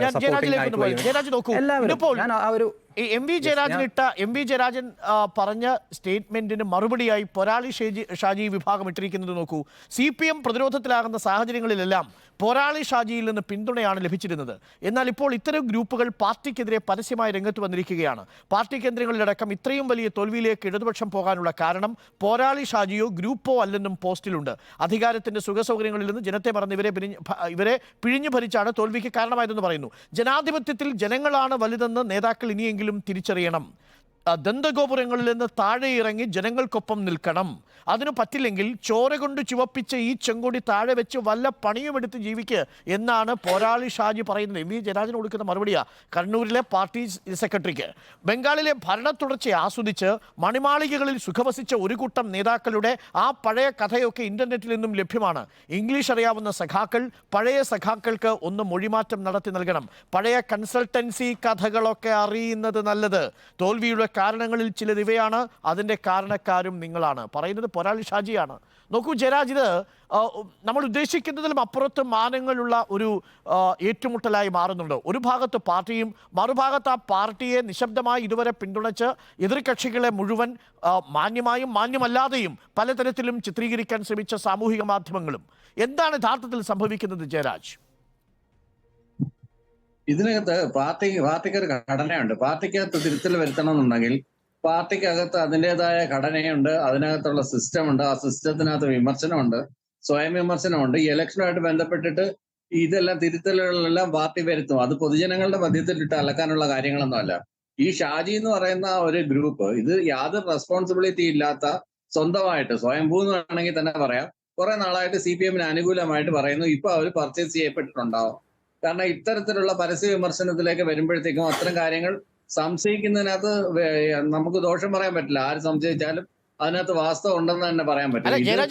ഞാൻ ജയരാജിലേക്ക് ഒന്ന് പോയി. ജയരാജ് നോക്കൂ, ഇതിപ്പോൾ എം വി ജയരാജൻ പറഞ്ഞ സ്റ്റേറ്റ്മെന്റിന് മറുപടിയായി പോരാളി ഷാജി വിഭാഗം ഇട്ടിരിക്കുന്നത് നോക്കൂ. CPM പ്രതിരോധത്തിലാകുന്ന സാഹചര്യങ്ങളിലെല്ലാം പോരാളി ഷാജിയിൽ നിന്ന് പിന്തുണയാണ് ലഭിച്ചിരുന്നത്. എന്നാൽ ഇപ്പോൾ ഇത്തരം ഗ്രൂപ്പുകൾ പാർട്ടിക്കെതിരെ പരസ്യമായി രംഗത്ത് വന്നിരിക്കുകയാണ്. പാർട്ടി കേന്ദ്രങ്ങളിലടക്കം ഇത്രയും വലിയ തോൽവിയിലേക്ക് ഇടതുപക്ഷം പോകാനുള്ള കാരണം പോരാളി ഷാജിയോ ഗ്രൂപ്പോ അല്ലെന്നും പോസ്റ്റിലുണ്ട്. അധികാരത്തിന്റെ സുഖസൗകര്യങ്ങളിൽ നിന്ന് ജനത്തെ മറന്ന് ഇവരെ പിഴിഞ്ഞു ഭരിച്ചാണ് തോൽവിക്ക് കാരണമായതെന്ന് പറയുന്നു. ജനാധിപത്യത്തിൽ ജനങ്ങളാണ് വലുതെന്ന് നേതാക്കൾ ഇനിയെങ്കിലും തിരിച്ചറിയണം. ദന്തഗോപുരങ്ങളിൽ നിന്ന് താഴെ ഇറങ്ങി ജനങ്ങൾക്കൊപ്പം നിൽക്കണം. അതിനു പറ്റില്ലെങ്കിൽ ചോര കൊണ്ട് ചുവപ്പിച്ച ഈ ചെങ്കൊടി താഴെ വെച്ച് വല്ല പണിയുമെടുത്ത് ജീവിക്കുക എന്നാണ് പോരാളി ഷാജി പറയുന്നത്. എം വി ജയരാജന് കൊടുക്കുന്ന മറുപടിയാ കണ്ണൂരിലെ പാർട്ടി സെക്രട്ടറിക്ക്. ബംഗാളിലെ ഭരണ തുടർച്ചയെ ആസ്വദിച്ച് മണിമാളികകളിൽ സുഖവസിച്ച ഒരു കൂട്ടം നേതാക്കളുടെ ആ പഴയ കഥയൊക്കെ ഇന്റർനെറ്റിൽ നിന്നും ലഭ്യമാണ്. ഇംഗ്ലീഷ് അറിയാവുന്ന സഖാക്കൾ പഴയ സഖാക്കൾക്ക് ഒന്ന് മൊഴിമാറ്റം നടത്തി നൽകണം. പഴയ കൺസൾട്ടൻസി കഥകളൊക്കെ അറിയുന്നത് നല്ലത്. തോൽവിയുടെ കാരണങ്ങളിൽ ചിലത് ഇവയാണ്, അതിൻ്റെ കാരണക്കാരും നിങ്ങളാണ്. പറയുന്നത് പോരാളി ഷാജിയാണ്. നോക്കൂ ജയരാജ്, ഇത് നമ്മൾ ഉദ്ദേശിക്കുന്നതിലും അപ്പുറത്ത് മാനങ്ങളുള്ള ഒരു ഏറ്റുമുട്ടലായി മാറുന്നുണ്ട്. ഒരു ഭാഗത്ത് പാർട്ടിയും മറുഭാഗത്ത് ആ പാർട്ടിയെ നിശബ്ദമായി ഇതുവരെ പിന്തുണച്ച് എതിർകക്ഷികളെ മുഴുവൻ മാന്യമായും മാന്യമല്ലാതെയും പലതരത്തിലും ചിത്രീകരിക്കാൻ ശ്രമിച്ച സാമൂഹിക മാധ്യമങ്ങളും. എന്താണ് യഥാർത്ഥത്തിൽ സംഭവിക്കുന്നത് ജയരാജ്? ഇതിനകത്ത് പാർട്ടിക്ക് ഒരു ഘടനയുണ്ട്. പാർട്ടിക്കകത്ത് തിരുത്തൽ വരുത്തണമെന്നുണ്ടെങ്കിൽ പാർട്ടിക്കകത്ത് അതിൻ്റെതായ ഘടനയുണ്ട്, അതിനകത്തുള്ള സിസ്റ്റം ഉണ്ട്. ആ സിസ്റ്റത്തിനകത്ത് വിമർശനമുണ്ട്, സ്വയം വിമർശനമുണ്ട്. ഈ ഇലക്ഷനുമായിട്ട് ബന്ധപ്പെട്ടിട്ട് ഇതെല്ലാം തിരുത്തലുകളെല്ലാം പാർട്ടി വരുത്തും. അത് പൊതുജനങ്ങളുടെ മധ്യത്തിലിട്ട് അലക്കാനുള്ള കാര്യങ്ങളൊന്നും അല്ല. ഈ ഷാജി എന്ന് പറയുന്ന ഒരു ഗ്രൂപ്പ് ഇത് യാതൊരു റെസ്പോൺസിബിലിറ്റി ഇല്ലാത്ത, സ്വന്തമായിട്ട് സ്വയംഭൂ എന്ന് വേണമെങ്കിൽ തന്നെ പറയാം, കുറെ നാളായിട്ട് CPM-ന് അനുകൂലമായിട്ട് പറയുന്നു. ഇപ്പൊ അവർ പർച്ചേസ് ചെയ്യപ്പെട്ടിട്ടുണ്ടാവും. കാരണം ഇത്തരത്തിലുള്ള പരസ്യ വിമർശനത്തിലേക്ക് വരുമ്പോഴത്തേക്കും അത്തരം കാര്യങ്ങൾ സംശയിക്കുന്നതിനകത്ത് നമുക്ക് ദോഷം പറയാൻ പറ്റില്ല. ആര് സംശയിച്ചാലും അതിനകത്ത് വാസ്തവം ഉണ്ടെന്ന് തന്നെ പറയാൻ പറ്റില്ല.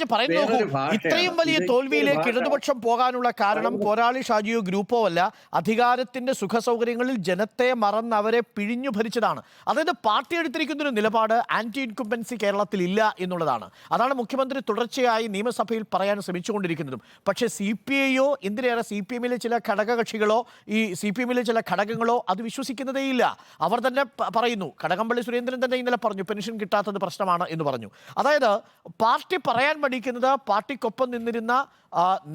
ഇത്രയും വലിയ തോൽവിയിലേക്ക് ഇടതുപക്ഷം പോകാനുള്ള കാരണം പോരാളി ഷാജിയോ ഗ്രൂപ്പോ അല്ല, അധികാരത്തിന്റെ സുഖസൗകര്യങ്ങളിൽ ജനത്തെ മറന്ന് അവരെ പിഴിഞ്ഞു ഭരിച്ചതാണ്. അതായത് പാർട്ടി എടുത്തിരിക്കുന്ന ഒരു നിലപാട് ആന്റി ഇൻകുംബൻസി കേരളത്തിൽ ഇല്ല എന്നുള്ളതാണ്. അതാണ് മുഖ്യമന്ത്രി തുടർച്ചയായി നിയമസഭയിൽ പറയാൻ ശ്രമിച്ചുകൊണ്ടിരിക്കുന്നതും. പക്ഷേ CPI-യോ എന്തിനേറെ CPM-ലെ ചില ഘടകകക്ഷികളോ ഈ CPM-ലെ ചില ഘടകങ്ങളോ അത് വിശ്വസിക്കുന്നതേയില്ല. അവർ തന്നെ പറയുന്നു, കടകംപള്ളി സുരേന്ദ്രൻ തന്നെ ഇന്നലെ പറഞ്ഞു പെൻഷൻ കിട്ടാത്തത് പ്രശ്നമാണ് എന്ന് പറഞ്ഞു. അതായത് പാർട്ടി പറയാൻ മടിക്കുന്നത്, പാർട്ടിക്കൊപ്പം നിന്നിരുന്ന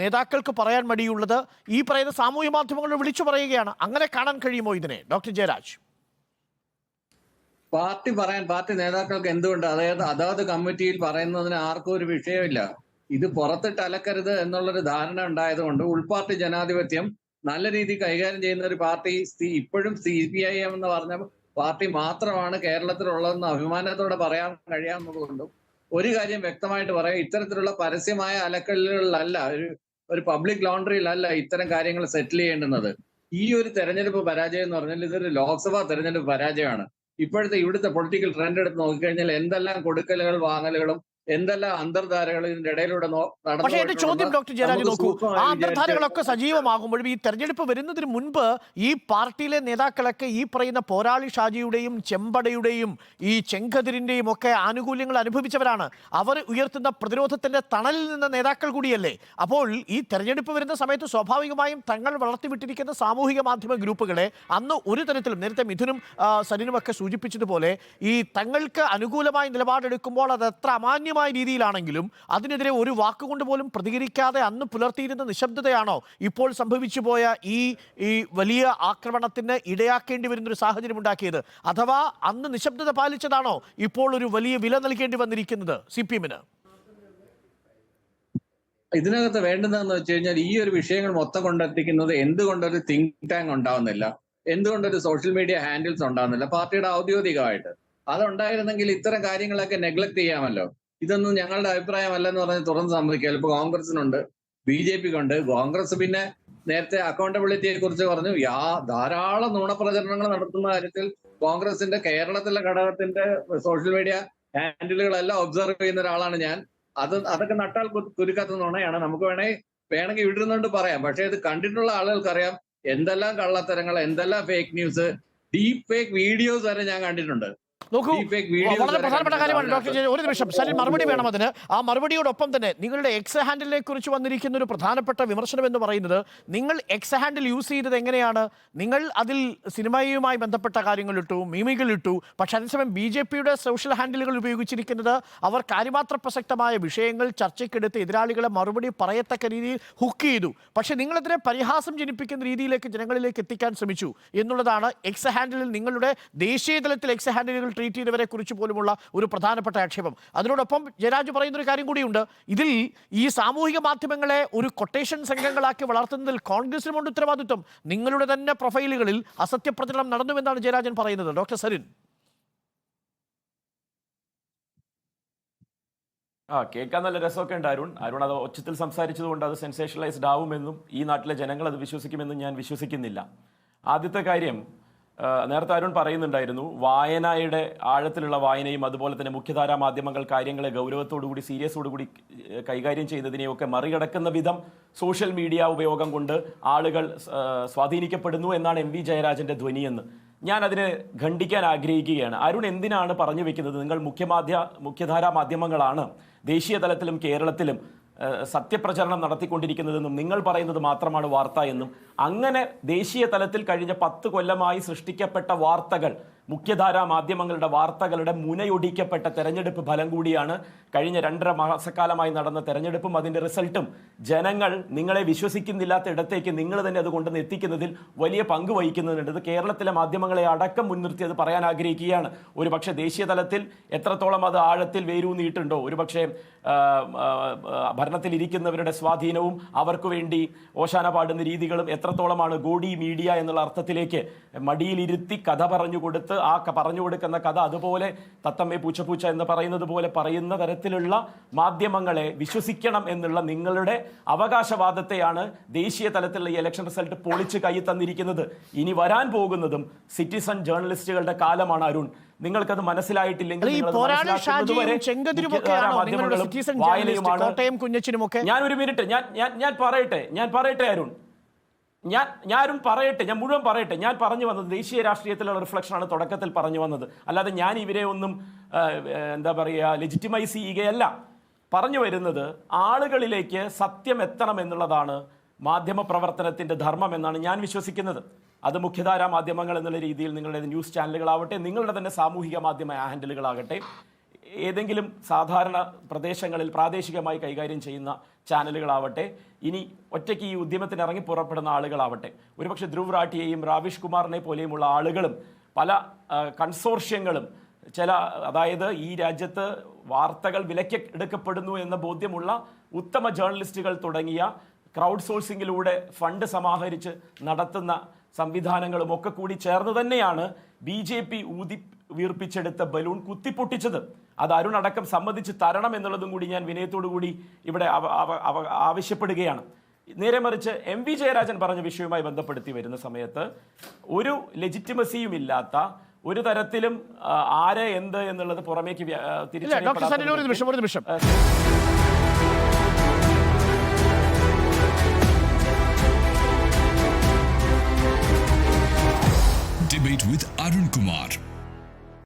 നേതാക്കൾക്ക് പറയാൻ മടിയുള്ളത് ഈ പറയുന്ന സാമൂഹ്യ മാധ്യമങ്ങൾ വിളിച്ചു പറയുകയാണ്. അങ്ങനെ കാണാൻ കഴിയുമോ ഇതിനെ ഡോക്ടർ ജയരാജ്? പാർട്ടി നേതാക്കൾക്ക് എന്തുകൊണ്ട് അതാത് കമ്മിറ്റിയിൽ പറയുന്നതിന് ആർക്കും ഒരു വിഷയമില്ല. ഇത് പുറത്തിട്ട് അലക്കരുത് എന്നുള്ളൊരു ധാരണ ഉണ്ടായതുകൊണ്ട് ഉൾപാർട്ടി ജനാധിപത്യം നല്ല രീതിയിൽ കൈകാര്യം ചെയ്യുന്ന ഒരു പാർട്ടി ഇപ്പോഴും CPIM എന്ന് പറഞ്ഞ പാർട്ടി മാത്രമാണ് കേരളത്തിലുള്ളതെന്ന് അഭിമാനത്തോടെ പറയാൻ കഴിയാവുന്നതുകൊണ്ടും ഒരു കാര്യം വ്യക്തമായിട്ട് പറയാം, ഇത്തരത്തിലുള്ള പരസ്യമായ അലക്കലുകളിലല്ല, ഒരു പബ്ലിക് ലോണ്ടറിയിലല്ല ഇത്തരം കാര്യങ്ങൾ സെറ്റിൽ ചെയ്യേണ്ടുന്നത്. ഈ ഒരു തെരഞ്ഞെടുപ്പ് പരാജയം എന്ന് പറഞ്ഞാൽ ഇതൊരു ലോക്സഭാ തെരഞ്ഞെടുപ്പ് പരാജയമാണ്. ഇവിടുത്തെ പൊളിറ്റിക്കൽ ട്രെൻഡ് എടുത്ത് നോക്കിക്കഴിഞ്ഞാൽ എന്തെല്ലാം കൊടുക്കലുകൾ വാങ്ങലുകളും എന്തെല്ലാം അന്തർധാരകൾ ഇതിന്റെ ഇടയിലൂടെ പക്ഷേ എന്റെ ചോദ്യം ഡോക്ടർ ജയരാജ് നോക്കൂ, ആ അന്തർധാരകളൊക്കെ സജീവമാകുമ്പോഴും ഈ തെരഞ്ഞെടുപ്പ് വരുന്നതിന് മുൻപ് ഈ പാർട്ടിയിലെ നേതാക്കളൊക്കെ ഈ പറയുന്ന പോരാളി ഷാജിയുടെയും ചെമ്പടയുടെയും ഈ ചെങ്കതിരിന്റെയും ഒക്കെ ആനുകൂല്യങ്ങൾ അനുഭവിച്ചവരാണ്. അവർ ഉയർത്തുന്ന പ്രതിരോധത്തിന്റെ തണലിൽ നിന്ന നേതാക്കൾ കൂടിയല്ലേ. അപ്പോൾ ഈ തെരഞ്ഞെടുപ്പ് വരുന്ന സമയത്ത് സ്വാഭാവികമായും തങ്ങൾ വളർത്തിവിട്ടിരിക്കുന്ന സാമൂഹിക മാധ്യമ ഗ്രൂപ്പുകളെ അന്ന് ഒരു തരത്തിലും, നേരത്തെ മിഥുനും സരിനും ഒക്കെ സൂചിപ്പിച്ചതുപോലെ, ഈ തങ്ങൾക്ക് അനുകൂലമായ നിലപാടെടുക്കുമ്പോൾ അത് എത്ര അമാന്യ രീതിയിലാണെങ്കിലും അതിനെതിരെ ഒരു വാക്കുകൊണ്ട് പോലും പ്രതികരിക്കാതെ അന്ന് പുലർത്തിയിരുന്ന നിശബ്ദതയാണോ ഇപ്പോൾ സംഭവിച്ചു പോയ ഈ വലിയ ആക്രമണത്തിന് ഇടയാക്കേണ്ടി വരുന്നൊരു സാഹചര്യം ഉണ്ടാക്കിയത്? അഥവാ അന്ന് നിശബ്ദത പാലിച്ചതാണോ ഇപ്പോൾ ഒരു വലിയ വില നൽകേണ്ടി വന്നിരിക്കുന്നത് CPM-ന്? ഇതിനകത്ത് വേണ്ടുന്നതെന്ന് വെച്ച് കഴിഞ്ഞാൽ ഈ ഒരു വിഷയങ്ങൾ മൊത്തം കൊണ്ടെത്തിക്കുന്നത് എന്തുകൊണ്ടൊരു തിങ്ക് ടാങ്ക് ഉണ്ടാവുന്നില്ല, എന്തുകൊണ്ടൊരു സോഷ്യൽ മീഡിയ ഹാൻഡിൽസ് ഉണ്ടാവുന്നില്ല പാർട്ടിയുടെ ഔദ്യോഗികമായിട്ട്? അതുണ്ടായിരുന്നെങ്കിൽ ഇത്തരം കാര്യങ്ങളൊക്കെ നെഗ്ലക്ട് ചെയ്യാമല്ലോ. ഇതൊന്നും ഞങ്ങളുടെ അഭിപ്രായമല്ലെന്ന് പറഞ്ഞ് തുറന്ന് സമ്മതിക്കുക. ഇപ്പൊ കോൺഗ്രസിനുണ്ട്, BJP-ക്കുണ്ട്. കോൺഗ്രസ് പിന്നെ നേരത്തെ അക്കൗണ്ടബിലിറ്റിയെ കുറിച്ച് പറഞ്ഞു. ധാരാളം നുണപ്രചരണങ്ങൾ നടത്തുന്ന കാര്യത്തിൽ കോൺഗ്രസിന്റെ കേരളത്തിലെ ഘടകത്തിന്റെ സോഷ്യൽ മീഡിയ ഹാൻഡിലുകളെല്ലാം ഒബ്സർവ് ചെയ്യുന്ന ഒരാളാണ് ഞാൻ. അതൊക്കെ നട്ടാൽ കുരുക്കാത്ത നുണയാണ്. നമുക്ക് വേണമെങ്കിൽ ഇവിടുന്നുകൊണ്ട് പറയാം. പക്ഷെ ഇത് കണ്ടിട്ടുള്ള ആളുകൾക്കറിയാം എന്തെല്ലാം കള്ളത്തരങ്ങൾ, എന്തെല്ലാം fake news, deep fake videos വരെ ഞാൻ കണ്ടിട്ടുണ്ട്. നോക്കൂ, Deepfake videos വളരെ വരെ പ്രധാനപ്പെട്ട കണ്ടിട്ടുണ്ട് കാര്യമാണ് ഡോക്ടർ അതിനകത്ത്. ഒരു നിമിഷം സരിൻ മറുപടി വേണം അതിന്. ആ മറുപടിയോടൊപ്പം തന്നെ നിങ്ങളുടെ എക്സ് ഹാൻഡിലിനെ കുറിച്ച് വന്നിരിക്കുന്ന ഒരു പ്രധാനപ്പെട്ട വിമർശനം എന്ന് പറയുന്നത്, നിങ്ങൾ എക്സ് ഹാൻഡിൽ യൂസ് ചെയ്തത് എങ്ങനെയാണ്? നിങ്ങൾ അതിൽ സിനിമയുമായി ബന്ധപ്പെട്ട കാര്യങ്ങൾ ഇട്ടു, മീമികൾ ഇട്ടു. പക്ഷെ അതേസമയം BJP-യുടെ സോഷ്യൽ ഹാൻഡിലുകൾ ഉപയോഗിച്ചിരിക്കുന്നത് അവർ കാര്യമാത്ര പ്രസക്തമായ വിഷയങ്ങൾ ചർച്ചയ്ക്കെടുത്ത് എതിരാളികളെ മറുപടി പറയത്തക്ക രീതിയിൽ ഹുക്ക് ചെയ്തു. പക്ഷെ നിങ്ങളതിനെ പരിഹാസം ജനിപ്പിക്കുന്ന രീതിയിലേക്ക് ജനങ്ങളിലേക്ക് എത്തിക്കാൻ ശ്രമിച്ചു എന്നുള്ളതാണ് എക്സ് ഹാൻഡിലിൽ നിങ്ങളുടെ ദേശീയ തലത്തിൽ എക്സ് ഹാൻഡിലുകൾ ട്രീറ്റ് ചെയ്തവരെ കുറിച്ച് പോലുമുള്ള ഒരു പ്രധാനപ്പെട്ട ആക്ഷേപം. അതിനോടൊപ്പം ജയരാജ് പറയുന്ന ഒരു കാര്യം കൂടിയുണ്ട്. ഇതിൽ ഈ സാമൂഹിക മാധ്യമങ്ങളെ ഒരു കൊട്ടേഷൻ സംഘങ്ങളാക്കി വളർത്തുന്നതിൽ കോൺഗ്രസിനുമുണ്ട് ഉത്തരവാദിത്വം. നിങ്ങളുടെ തന്നെ പ്രൊഫൈലുകളിൽ അസത്യപ്രചരണം നടന്നുവെന്നാണ് ജയരാജൻ പറയുന്നത്. ഡോക്ടർ സരിൻ. കേൾക്കാൻ നല്ല രസമൊക്കെ ഉണ്ട് അരുൺ അത് ഒച്ചത്തിൽ സംസാരിച്ചതുകൊണ്ട് അത് സെൻസേഷണലൈസ്ഡ് ആവുമെന്നും ഈ നാട്ടിലെ ജനങ്ങൾ അത് വിശ്വസിക്കുമെന്നും ഞാൻ വിശ്വസിക്കുന്നില്ല. ആദ്യത്തെ കാര്യം, നേരത്തെ അരുൺ പറയുന്നുണ്ടായിരുന്നു, വായനയുടെ ആഴത്തിലുള്ള വായനയും അതുപോലെ തന്നെ മുഖ്യധാരാ മാധ്യമങ്ങൾ കാര്യങ്ങളെ ഗൗരവത്തോടുകൂടി സീരിയസോടുകൂടി കൈകാര്യം ചെയ്യുന്നതിനെയൊക്കെ മറികടക്കുന്ന വിധം സോഷ്യൽ മീഡിയ ഉപയോഗം കൊണ്ട് ആളുകൾ സ്വാധീനിക്കപ്പെടുന്നു എന്നാണ് MV ജയരാജന്റെ ധ്വനിയെന്ന് ഞാൻ അതിനെ ഖണ്ഡിക്കാൻ ആഗ്രഹിക്കുകയാണ്. അരുൺ എന്തിനാണ് പറഞ്ഞു വെക്കുന്നത് നിങ്ങൾ മുഖ്യധാരാ മാധ്യമങ്ങളാണ് ദേശീയ തലത്തിലും കേരളത്തിലും സത്യപ്രചരണം നടത്തിക്കൊണ്ടിരിക്കുന്നതെന്നും നിങ്ങൾ പറയുന്നത് മാത്രമാണ് വാർത്ത എന്നും, അങ്ങനെ ദേശീയ തലത്തിൽ കഴിഞ്ഞ 10 കൊല്ലമായി സൃഷ്ടിക്കപ്പെട്ട വാർത്തകൾ, മുഖ്യധാരാ മാധ്യമങ്ങളുടെ വാർത്തകളുടെ മുനയൊടിക്കപ്പെട്ട തെരഞ്ഞെടുപ്പ് ഫലം കൂടിയാണ് കഴിഞ്ഞ 2.5 മാസക്കാലമായി നടന്ന തെരഞ്ഞെടുപ്പും അതിൻ്റെ റിസൾട്ടും. ജനങ്ങൾ നിങ്ങളെ വിശ്വസിക്കുന്നില്ലാത്ത ഇടത്തേക്ക് നിങ്ങൾ തന്നെ അത് കൊണ്ടുവന്ന് എത്തിക്കുന്നതിൽ വലിയ പങ്ക് വഹിക്കുന്നുണ്ട്. ഇത് കേരളത്തിലെ മാധ്യമങ്ങളെ അടക്കം മുൻനിർത്തി അത് പറയാൻ ആഗ്രഹിക്കുകയാണ്. ഒരുപക്ഷെ ദേശീയ തലത്തിൽ എത്രത്തോളം അത് ആഴത്തിൽ വേരൂന്നിയിട്ടുണ്ടോ, ഒരുപക്ഷെ ഭരണത്തിലിരിക്കുന്നവരുടെ സ്വാധീനവും അവർക്ക് വേണ്ടി ഓശാന പാടുന്ന രീതികളും എത്രത്തോളമാണ് ഗോഡി മീഡിയ എന്നുള്ള അർത്ഥത്തിലേക്ക് മടിയിലിരുത്തി കഥ പറഞ്ഞു കൊടുത്ത് ആ പറഞ്ഞു കൊടുക്കുന്ന കഥ അതുപോലെ തത്തമ്മേ പൂച്ചപ്പൂച്ച എന്ന് പറയുന്നത് പോലെ പറയുന്ന തരത്തിലുള്ള മാധ്യമങ്ങളെ വിശ്വസിക്കണം എന്നുള്ള നിങ്ങളുടെ അവകാശവാദത്തെയാണ് ദേശീയ തലത്തിലുള്ള ഈ ഇലക്ഷൻ റിസൾട്ട് പൊളിച്ച് കൈ തന്നിരിക്കുന്നത്. ഇനി വരാൻ പോകുന്നതും സിറ്റിസൺ ജേർണലിസ്റ്റുകളുടെ കാലമാണ് അരുൺ. നിങ്ങൾക്കത് മനസ്സിലായിട്ടില്ലെങ്കിൽ ഞാൻ ഒരു മിനിറ്റ് ഞാൻ പറയട്ടെ അരുൺ, ഞാനും പറയട്ടെ, ഞാൻ മുഴുവൻ പറയട്ടെ. ഞാൻ പറഞ്ഞു വന്നത് ദേശീയ രാഷ്ട്രീയത്തിലുള്ള റിഫ്ലക്ഷനാണ് തുടക്കത്തിൽ പറഞ്ഞു വന്നത്. അല്ലാതെ ഞാൻ ഇവരെ ഒന്നും എന്താ പറയുക ലെജിറ്റിമൈസ് ചെയ്യുകയല്ല. പറഞ്ഞു വരുന്നത് ആളുകളിലേക്ക് സത്യം എത്തണം എന്നുള്ളതാണ് മാധ്യമപ്രവർത്തനത്തിൻ്റെ ധർമ്മം എന്നാണ് ഞാൻ വിശ്വസിക്കുന്നത്. അത് മുഖ്യധാരാ മാധ്യമങ്ങൾ എന്നുള്ള രീതിയിൽ നിങ്ങളുടെ ന്യൂസ് ചാനലുകളാവട്ടെ, നിങ്ങളുടെ തന്നെ സാമൂഹിക മാധ്യമ ഹാൻഡിലുകളാകട്ടെ, ഏതെങ്കിലും സാധാരണ പ്രദേശങ്ങളിൽ പ്രാദേശികമായി കൈകാര്യം ചെയ്യുന്ന ചാനലുകളാവട്ടെ, ഇനി ഒറ്റയ്ക്ക് ഈ ഉദ്യമത്തിന് ഇറങ്ങി പുറപ്പെടുന്ന ആളുകളാവട്ടെ, ഒരുപക്ഷെ ധ്രുവ് റാഠിയെയും രാവിഷ് കുമാറിനെ പോലെയുമുള്ള ആളുകളും പല കൺസോർഷ്യങ്ങളും അതായത് ഈ രാജ്യത്ത് വാർത്തകൾ വിലക്കെടുക്കപ്പെടുന്നു എന്ന ബോധ്യമുള്ള ഉത്തമ ജേർണലിസ്റ്റുകൾ തുടങ്ങിയ ക്രൗഡ് സോഴ്സിങ്ങിലൂടെ ഫണ്ട് സമാഹരിച്ച് നടത്തുന്ന സംവിധാനങ്ങളും ഒക്കെ കൂടി ചേർന്ന് തന്നെയാണ് BJP വീർപ്പിച്ചെടുത്ത ബലൂൺ കുത്തിപ്പൊട്ടിച്ചത്. അത് അരുൺ അടക്കം സമ്മതിച്ച് തരണം എന്നുള്ളതും കൂടി ഞാൻ വിനയത്തോടു കൂടി ഇവിടെ ആവശ്യപ്പെടുകയാണ്. നേരെ മറിച്ച് MV ജയരാജൻ പറഞ്ഞ വിഷയവുമായി ബന്ധപ്പെടുത്തി വരുന്ന സമയത്ത് ഒരു ലെജിറ്റിമസിയും ഇല്ലാത്ത ഒരു തരത്തിലും ആരെ എന്ത് എന്നുള്ളത് പുറമേക്ക് തിരിച്ചു